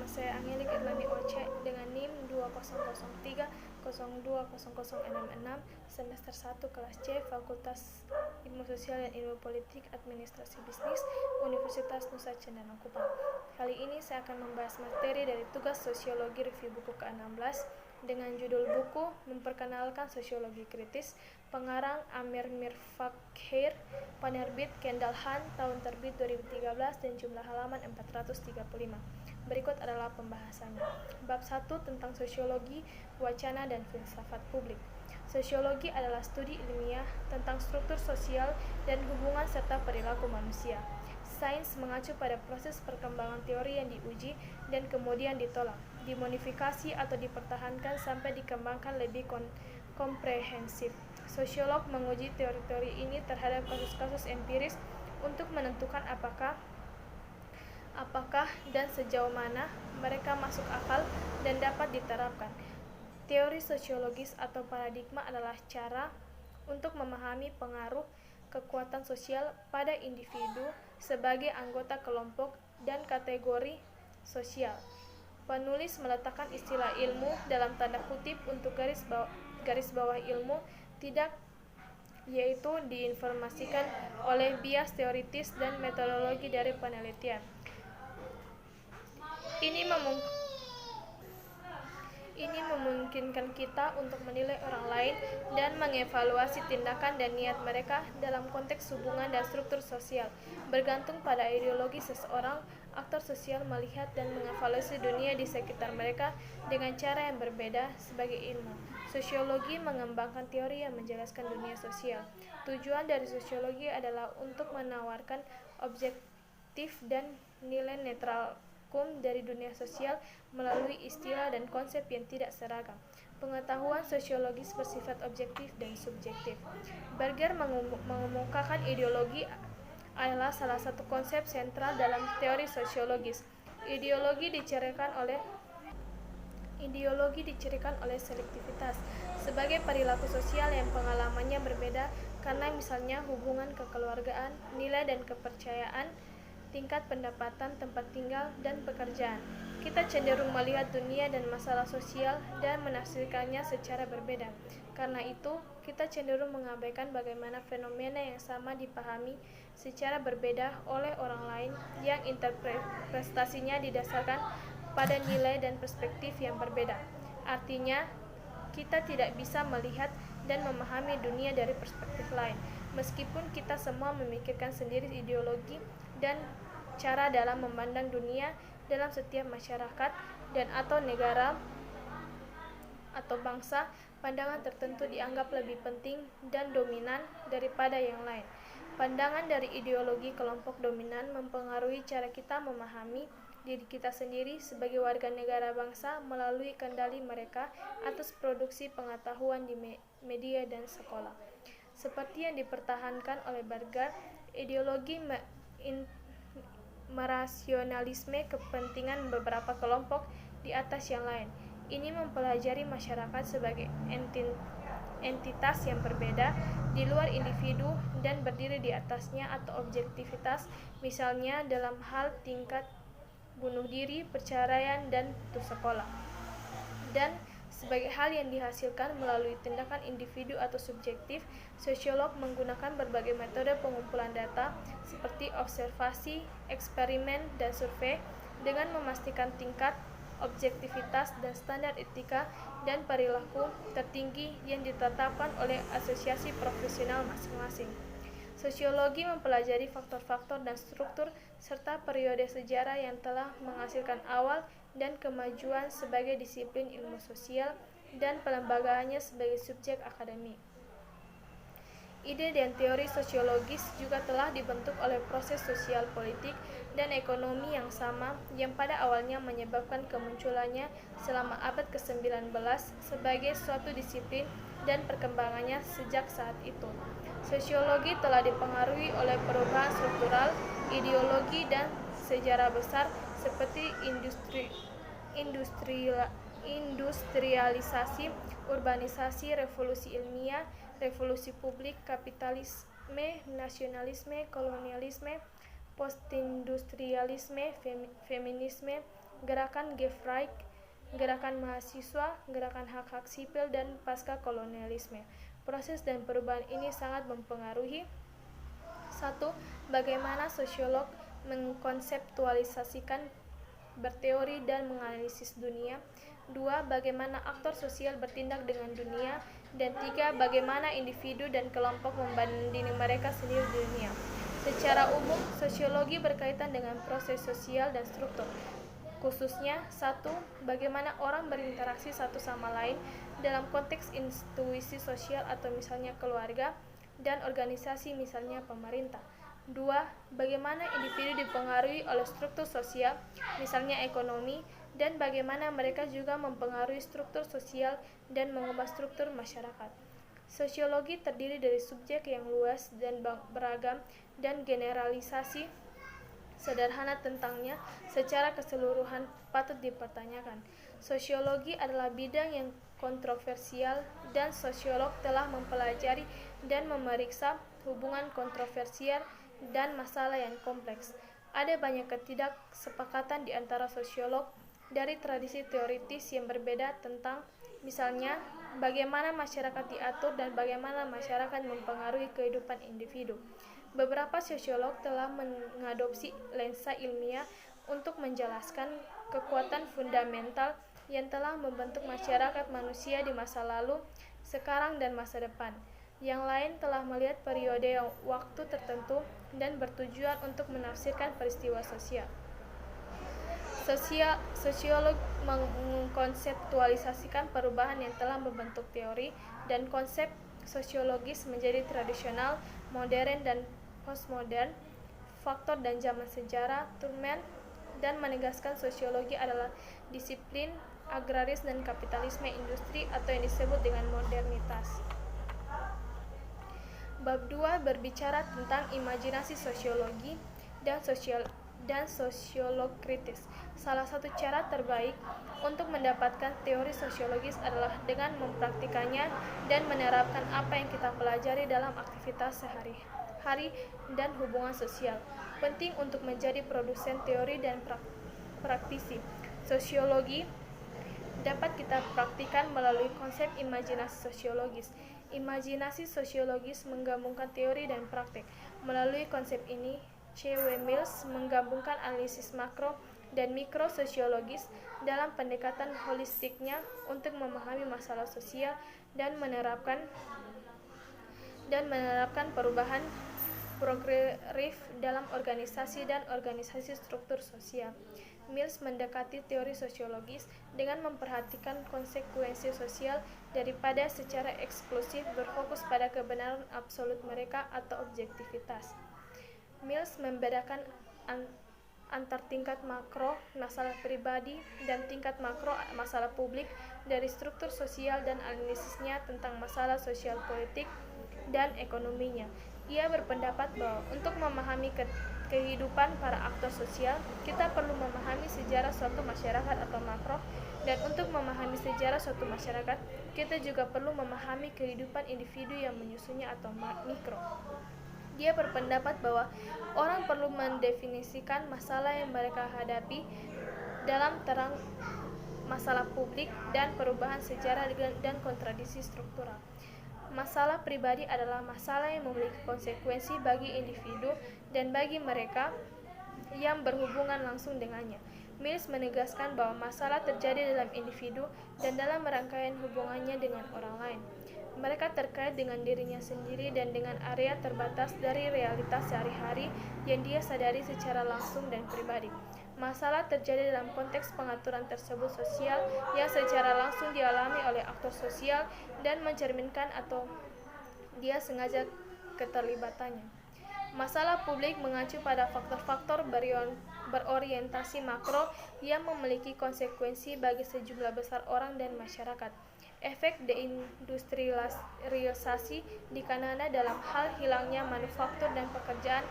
Nama saya Angelik Irlani Oce dengan NIM 2003020066 semester 1 kelas C Fakultas Ilmu Sosial dan Ilmu Politik Administrasi Bisnis Universitas Nusa Cendana Kupang. Kali ini saya akan membahas materi dari tugas Sosiologi Review buku ke-16 dengan judul buku Memperkenalkan Sosiologi Kritis, pengarang Amir Mirfakir, penerbit Kendall Hunt, tahun terbit 2013 dan jumlah halaman 435. Berikut adalah pembahasannya. Bab 1 tentang sosiologi, wacana dan filsafat publik. Sosiologi adalah studi ilmiah tentang struktur sosial dan hubungan serta perilaku manusia. Sains mengacu pada proses perkembangan teori yang diuji dan kemudian ditolak, dimodifikasi atau dipertahankan sampai dikembangkan lebih komprehensif. Sosiolog menguji teori-teori ini terhadap kasus-kasus empiris untuk menentukan apakah dan sejauh mana mereka masuk akal dan dapat diterapkan. Teori sosiologis atau paradigma adalah cara untuk memahami pengaruh kekuatan sosial pada individu sebagai anggota kelompok dan kategori sosial. Penulis meletakkan istilah ilmu dalam tanda kutip untuk garis bawah ilmu tidak, yaitu diinformasikan oleh bias teoritis dan metodologi dari penelitian. Ini memungkinkan kita untuk menilai orang lain dan mengevaluasi tindakan dan niat mereka dalam konteks hubungan dan struktur sosial. Bergantung pada ideologi seseorang, aktor sosial melihat dan mengevaluasi dunia di sekitar mereka dengan cara yang berbeda sebagai ilmu. Sosiologi mengembangkan teori yang menjelaskan dunia sosial. Tujuan dari sosiologi adalah untuk menawarkan objektif dan nilai netral dari dunia sosial melalui istilah dan konsep yang tidak seragam. Pengetahuan sosiologis bersifat objektif dan subjektif. Berger mengemukakan ideologi adalah salah satu konsep sentral dalam teori sosiologis. Ideologi dicirikan oleh selektivitas sebagai perilaku sosial yang pengalamannya berbeda karena misalnya hubungan kekeluargaan, nilai dan kepercayaan, tingkat pendapatan, tempat tinggal, dan pekerjaan. Kita cenderung melihat dunia dan masalah sosial dan menafsirkannya secara berbeda. Karena itu, kita cenderung mengabaikan bagaimana fenomena yang sama dipahami secara berbeda oleh orang lain yang interpretasinya didasarkan pada nilai dan perspektif yang berbeda. Artinya, kita tidak bisa melihat dan memahami dunia dari perspektif lain, meskipun kita semua memikirkan sendiri ideologi dan cara dalam memandang dunia dalam setiap masyarakat dan atau negara atau bangsa. Pandangan tertentu dianggap lebih penting dan dominan daripada yang lain. Pandangan dari ideologi kelompok dominan mempengaruhi cara kita memahami diri kita sendiri sebagai warga negara bangsa melalui kendali mereka atas produksi pengetahuan di media dan sekolah. Seperti yang dipertahankan oleh Berger, ideologi merasionalisme kepentingan beberapa kelompok di atas yang lain. Ini mempelajari masyarakat sebagai entitas yang berbeda di luar individu dan berdiri di atasnya atau objektivitas, misalnya dalam hal tingkat bunuh diri, perceraian, dan putus sekolah. Dan sebagai hal yang dihasilkan melalui tindakan individu atau subjektif, sosiolog menggunakan berbagai metode pengumpulan data seperti observasi, eksperimen, dan survei dengan memastikan tingkat objektivitas dan standar etika dan perilaku tertinggi yang ditetapkan oleh asosiasi profesional masing-masing. Sosiologi mempelajari faktor-faktor dan struktur serta periode sejarah yang telah menghasilkan awal dan kemajuan sebagai disiplin ilmu sosial dan pelembagaannya sebagai subjek akademik. Ide dan teori sosiologis juga telah dibentuk oleh proses sosial politik dan ekonomi yang sama yang pada awalnya menyebabkan kemunculannya selama abad ke-19 sebagai suatu disiplin dan perkembangannya sejak saat itu. Sosiologi telah dipengaruhi oleh perubahan struktural, ideologi, dan sejarah besar seperti industrialisasi, urbanisasi, revolusi ilmiah, revolusi publik, kapitalisme, nasionalisme, kolonialisme, postindustrialisme, feminisme, gerakan Gevraig, gerakan mahasiswa, gerakan hak-hak sipil, dan pasca kolonialisme. Proses dan perubahan ini sangat mempengaruhi 1. Bagaimana sosiolog mengkonseptualisasikan, berteori, dan menganalisis dunia. 2. Bagaimana aktor sosial bertindak dengan dunia. Dan 3. Bagaimana individu dan kelompok membanding mereka sendiri di dunia. Secara umum, sosiologi berkaitan dengan proses sosial dan struktur. Khususnya, 1. Bagaimana orang berinteraksi satu sama lain dalam konteks institusi sosial atau misalnya keluarga, dan organisasi misalnya pemerintah. 2. Bagaimana individu dipengaruhi oleh struktur sosial, misalnya ekonomi, dan bagaimana mereka juga mempengaruhi struktur sosial dan mengubah struktur masyarakat. Sosiologi terdiri dari subjek yang luas dan beragam, dan generalisasi sederhana tentangnya secara keseluruhan patut dipertanyakan. Sosiologi adalah bidang yang kontroversial, dan sosiolog telah mempelajari dan memeriksa hubungan kontroversial dan masalah yang kompleks. Ada banyak ketidaksepakatan di antara sosiolog dari tradisi teoritis yang berbeda tentang, misalnya, bagaimana masyarakat diatur dan bagaimana masyarakat mempengaruhi kehidupan individu. Beberapa sosiolog telah mengadopsi lensa ilmiah untuk menjelaskan kekuatan fundamental yang telah membentuk masyarakat manusia di masa lalu, sekarang, dan masa depan. Yang lain telah melihat periode waktu tertentu dan bertujuan untuk menafsirkan peristiwa sosial. Sosiolog mengkonseptualisasikan perubahan yang telah membentuk teori dan konsep sosiologis menjadi tradisional, modern, dan postmodern, faktor dan zaman sejarah, Turkmen, dan menegaskan sosiologi adalah disiplin agraris dan kapitalisme industri atau yang disebut dengan modernitas. Bab 2 berbicara tentang imajinasi sosiologi dan sosiolog kritis. Salah satu cara terbaik untuk mendapatkan teori sosiologis adalah dengan mempraktikannya dan menerapkan apa yang kita pelajari dalam aktivitas sehari-hari dan hubungan sosial. Penting untuk menjadi produsen teori dan praktisi sosiologi dapat kita praktikan melalui konsep imajinasi sosiologis. Imajinasi sosiologis menggabungkan teori dan praktik. Melalui konsep ini, C.W. Mills menggabungkan analisis makro dan mikro sosiologis dalam pendekatan holistiknya untuk memahami masalah sosial dan menerapkan perubahan progresif dalam organisasi dan organisasi struktur sosial. Mills mendekati teori sosiologis dengan memperhatikan konsekuensi sosial daripada secara eksklusif berfokus pada kebenaran absolut mereka atau objektivitas. Mills membedakan antar tingkat makro masalah pribadi dan tingkat makro masalah publik dari struktur sosial dan analisisnya tentang masalah sosial politik dan ekonominya. Ia berpendapat bahwa untuk memahami kehidupan para aktor sosial, kita perlu memahami sejarah suatu masyarakat atau makro, dan untuk memahami sejarah suatu masyarakat, kita juga perlu memahami kehidupan individu yang menyusunnya atau mikro. Dia berpendapat bahwa orang perlu mendefinisikan masalah yang mereka hadapi dalam terang masalah publik dan perubahan sejarah dan kontradiksi struktural. Masalah pribadi adalah masalah yang memiliki konsekuensi bagi individu dan bagi mereka yang berhubungan langsung dengannya. Mills menegaskan bahwa masalah terjadi dalam individu dan dalam rangkaian hubungannya dengan orang lain. Mereka terkait dengan dirinya sendiri dan dengan area terbatas dari realitas sehari-hari yang dia sadari secara langsung dan pribadi. Masalah terjadi dalam konteks pengaturan tersebut sosial yang secara langsung dialami oleh aktor sosial dan mencerminkan atau dia sengaja keterlibatannya. Masalah publik mengacu pada faktor-faktor berorientasi makro yang memiliki konsekuensi bagi sejumlah besar orang dan masyarakat. Efek deindustrialisasi di Kanada dalam hal hilangnya manufaktur dan pekerjaan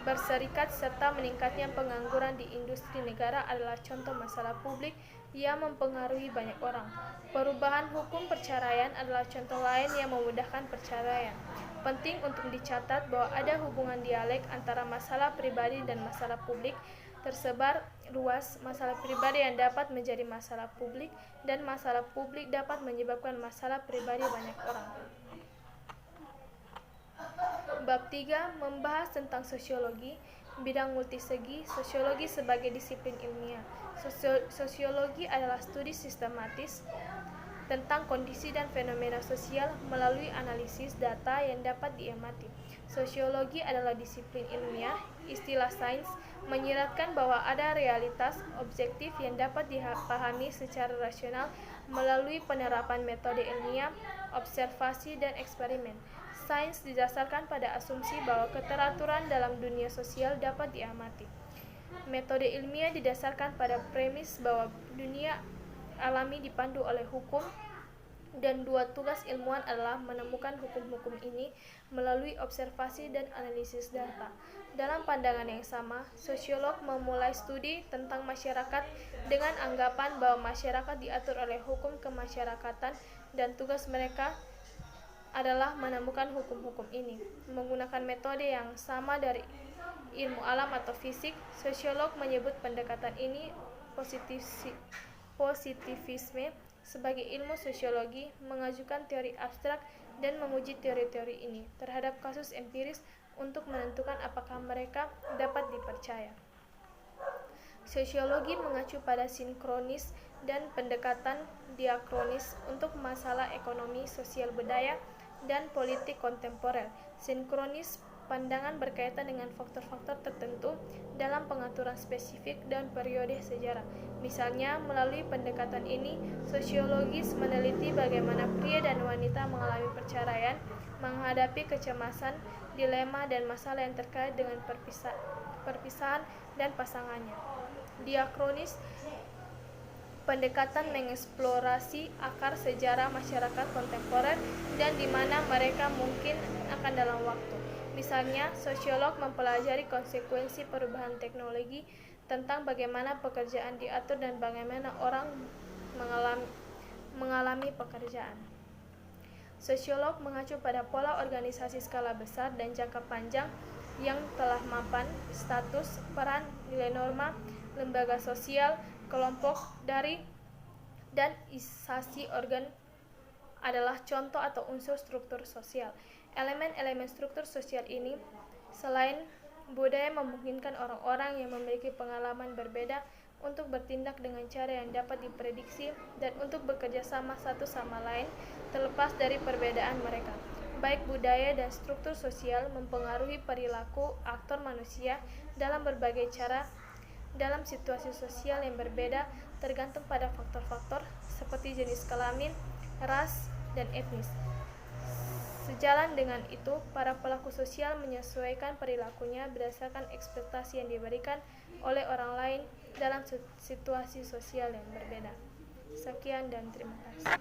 berserikat serta meningkatnya pengangguran di industri negara adalah contoh masalah publik yang mempengaruhi banyak orang. Perubahan hukum perceraian adalah contoh lain yang memudahkan perceraian. Penting untuk dicatat bahwa ada hubungan dialek antara masalah pribadi dan masalah publik. tersebar luas, masalah pribadi yang dapat menjadi masalah publik, dan masalah publik dapat menyebabkan masalah pribadi banyak orang. Bab 3 membahas tentang sosiologi, bidang multisegi, sosiologi sebagai disiplin ilmiah. Sosiologi adalah studi sistematis tentang kondisi dan fenomena sosial melalui analisis data yang dapat diamati. Sosiologi adalah disiplin ilmiah. Istilah sains menyiratkan bahwa ada realitas objektif yang dapat dipahami secara rasional melalui penerapan metode ilmiah, observasi, dan eksperimen. Sains didasarkan pada asumsi bahwa keteraturan dalam dunia sosial dapat diamati. Metode ilmiah didasarkan pada premis bahwa dunia alami dipandu oleh hukum, dan dua tugas ilmuwan adalah menemukan hukum-hukum ini melalui observasi dan analisis data. Dalam pandangan yang sama, sosiolog memulai studi tentang masyarakat dengan anggapan bahwa masyarakat diatur oleh hukum kemasyarakatan dan tugas mereka adalah menemukan hukum-hukum ini. Menggunakan metode yang sama dari ilmu alam atau fisik, sosiolog menyebut pendekatan ini positivisme. Sebagai ilmu sosiologi, mengajukan teori abstrak dan menguji teori-teori ini terhadap kasus empiris untuk menentukan apakah mereka dapat dipercaya. Sosiologi mengacu pada sinkronis dan pendekatan diakronis untuk masalah ekonomi, sosial, budaya, dan politik kontemporer. Sinkronis pandangan berkaitan dengan faktor-faktor tertentu dalam pengaturan spesifik dan periode sejarah. Misalnya, melalui pendekatan ini, sosiologis meneliti bagaimana pria dan wanita mengalami perceraian, menghadapi kecemasan, dilema, dan masalah yang terkait dengan perpisahan dan pasangannya. Diakronis pendekatan mengeksplorasi akar sejarah masyarakat kontemporer dan di mana mereka mungkin akan dalam waktu. Misalnya, sosiolog mempelajari konsekuensi perubahan teknologi tentang bagaimana pekerjaan diatur dan bagaimana orang mengalami pekerjaan. Sosiolog mengacu pada pola organisasi skala besar dan jangka panjang yang telah mapan, status, peran, nilai norma, lembaga sosial, kelompok dari dan isasi organ adalah contoh atau unsur struktur sosial. Elemen-elemen struktur sosial ini, selain budaya, memungkinkan orang-orang yang memiliki pengalaman berbeda untuk bertindak dengan cara yang dapat diprediksi dan untuk bekerja sama satu sama lain terlepas dari perbedaan mereka. Baik budaya dan struktur sosial mempengaruhi perilaku aktor manusia dalam berbagai cara dalam situasi sosial yang berbeda tergantung pada faktor-faktor seperti jenis kelamin, ras, dan etnis. Sejalan dengan itu, para pelaku sosial menyesuaikan perilakunya berdasarkan ekspektasi yang diberikan oleh orang lain dalam situasi sosial yang berbeda. Sekian dan terima kasih.